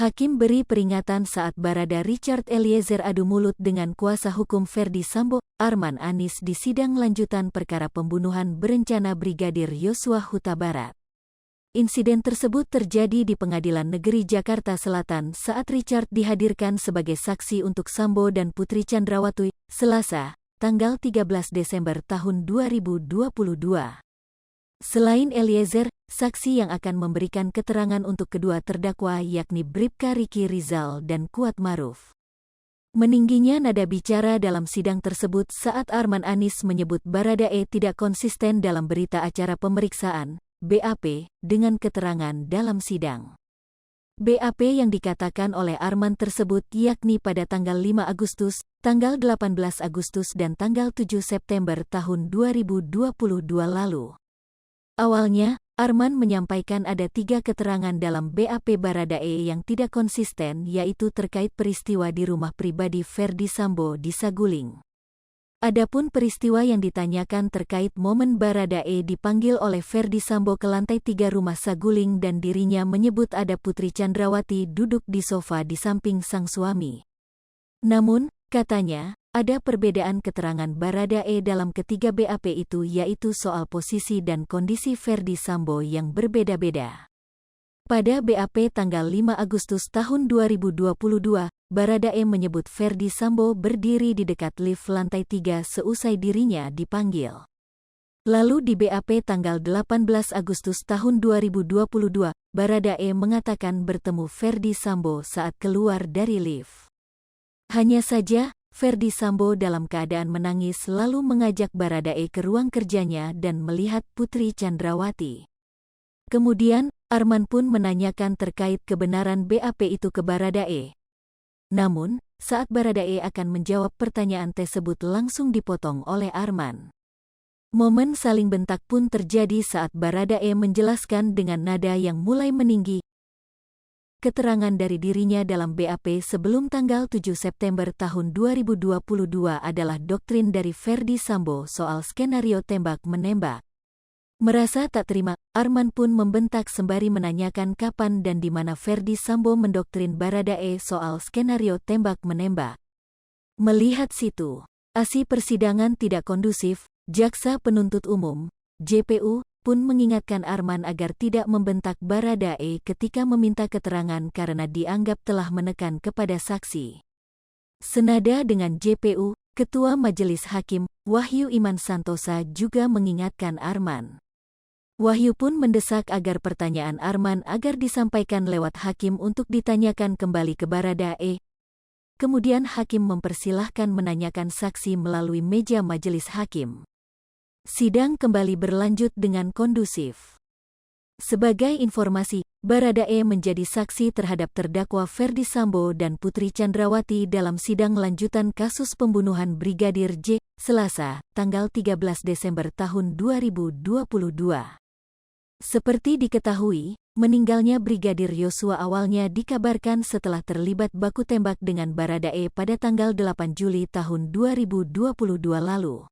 Hakim beri peringatan saat Barada Richard Eliezer adu mulut dengan kuasa hukum Ferdi Sambo, Arman Anis di sidang lanjutan perkara pembunuhan berencana Brigadir Yosua Huta Barat. Insiden tersebut terjadi di Pengadilan Negeri Jakarta Selatan saat Richard dihadirkan sebagai saksi untuk Sambo dan Putri Chandrawati, Selasa, tanggal 13 Desember tahun 2022. Selain Eliezer, saksi yang akan memberikan keterangan untuk kedua terdakwa yakni Bribka Riki Rizal dan Kuat Maruf. Meningginya nada bicara dalam sidang tersebut saat Arman Anis menyebut Baradae tidak konsisten dalam berita acara pemeriksaan, BAP, dengan keterangan dalam sidang. BAP yang dikatakan oleh Arman tersebut yakni pada tanggal 5 Agustus, tanggal 18 Agustus dan tanggal 7 September tahun 2022 lalu. Awalnya, Arman menyampaikan ada 3 keterangan dalam BAP Baradae yang tidak konsisten, yaitu terkait peristiwa di rumah pribadi Ferdi Sambo di Saguling. Adapun peristiwa yang ditanyakan terkait momen Baradae dipanggil oleh Ferdi Sambo ke lantai 3 rumah Saguling dan dirinya menyebut ada Putri Chandrawati duduk di sofa di samping sang suami. Namun, katanya, ada perbedaan keterangan Baradae dalam ketiga BAP itu, yaitu soal posisi dan kondisi Ferdi Sambo yang berbeda-beda. Pada BAP tanggal 5 Agustus tahun 2022, Baradae menyebut Ferdi Sambo berdiri di dekat lift lantai 3 seusai dirinya dipanggil. Lalu di BAP tanggal 18 Agustus tahun 2022, Baradae mengatakan bertemu Ferdi Sambo saat keluar dari lift. Hanya saja, Ferdi Sambo dalam keadaan menangis lalu mengajak Baradae ke ruang kerjanya dan melihat Putri Chandrawati. Kemudian, Arman pun menanyakan terkait kebenaran BAP itu ke Baradae. Namun, saat Baradae akan menjawab pertanyaan tersebut langsung dipotong oleh Arman. Momen saling bentak pun terjadi saat Baradae menjelaskan dengan nada yang mulai meninggi. Keterangan dari dirinya dalam BAP sebelum tanggal 7 September tahun 2022 adalah doktrin dari Ferdi Sambo soal skenario tembak-menembak. Merasa tak terima, Arman pun membentak sembari menanyakan kapan dan di mana Ferdi Sambo mendoktrin Baradae soal skenario tembak-menembak. Melihat situasi persidangan tidak kondusif, Jaksa Penuntut Umum, JPU, pun mengingatkan Arman agar tidak membentak Baradae ketika meminta keterangan karena dianggap telah menekan kepada saksi. Senada dengan JPU, Ketua Majelis Hakim, Wahyu Iman Santosa juga mengingatkan Arman. Wahyu pun mendesak agar pertanyaan Arman agar disampaikan lewat hakim untuk ditanyakan kembali ke Baradae. Kemudian hakim mempersilahkan menanyakan saksi melalui meja majelis hakim. Sidang kembali berlanjut dengan kondusif. Sebagai informasi, Baradae menjadi saksi terhadap terdakwa Ferdi Sambo dan Putri Chandrawati dalam sidang lanjutan kasus pembunuhan Brigadir J, Selasa, tanggal 13 Desember tahun 2022. Seperti diketahui, meninggalnya Brigadir Yosua awalnya dikabarkan setelah terlibat baku tembak dengan Baradae pada tanggal 8 Juli tahun 2022 lalu.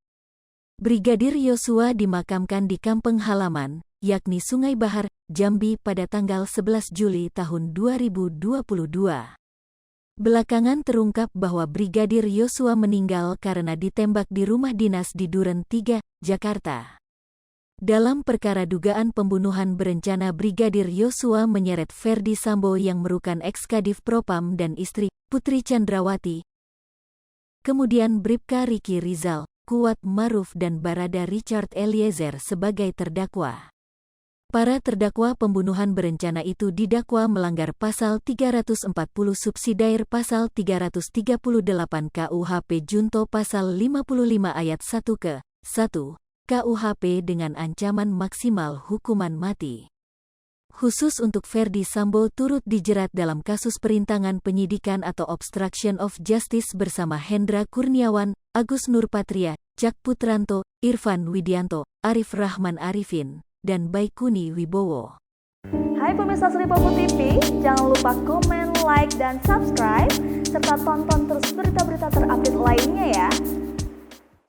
Brigadir Yosua dimakamkan di kampung halaman, yakni Sungai Bahar, Jambi pada tanggal 11 Juli tahun 2022. Belakangan terungkap bahwa Brigadir Yosua meninggal karena ditembak di rumah dinas di Duren 3, Jakarta. Dalam perkara dugaan pembunuhan berencana, Brigadir Yosua menyeret Ferdi Sambo yang merupakan ex-Kadif Propam dan istri, Putri Chandrawati. Kemudian Bribka Riki Rizal, Kuat Maruf dan Barada Richard Eliezer sebagai terdakwa. Para terdakwa pembunuhan berencana itu didakwa melanggar pasal 340 subsidiar pasal 338 KUHP junto pasal 55 ayat 1 ke 1 KUHP dengan ancaman maksimal hukuman mati. Khusus untuk Ferdi Sambo turut dijerat dalam kasus perintangan penyidikan atau obstruction of justice bersama Hendra Kurniawan, Agus Nurpatria, Cak Putranto, Irfan Widianto, Arif Rahman Arifin, dan Baikuni Wibowo. Hai pemirsa Sri Popo TV, jangan lupa komen, like, dan subscribe, serta tonton terus berita-berita terupdate lainnya ya.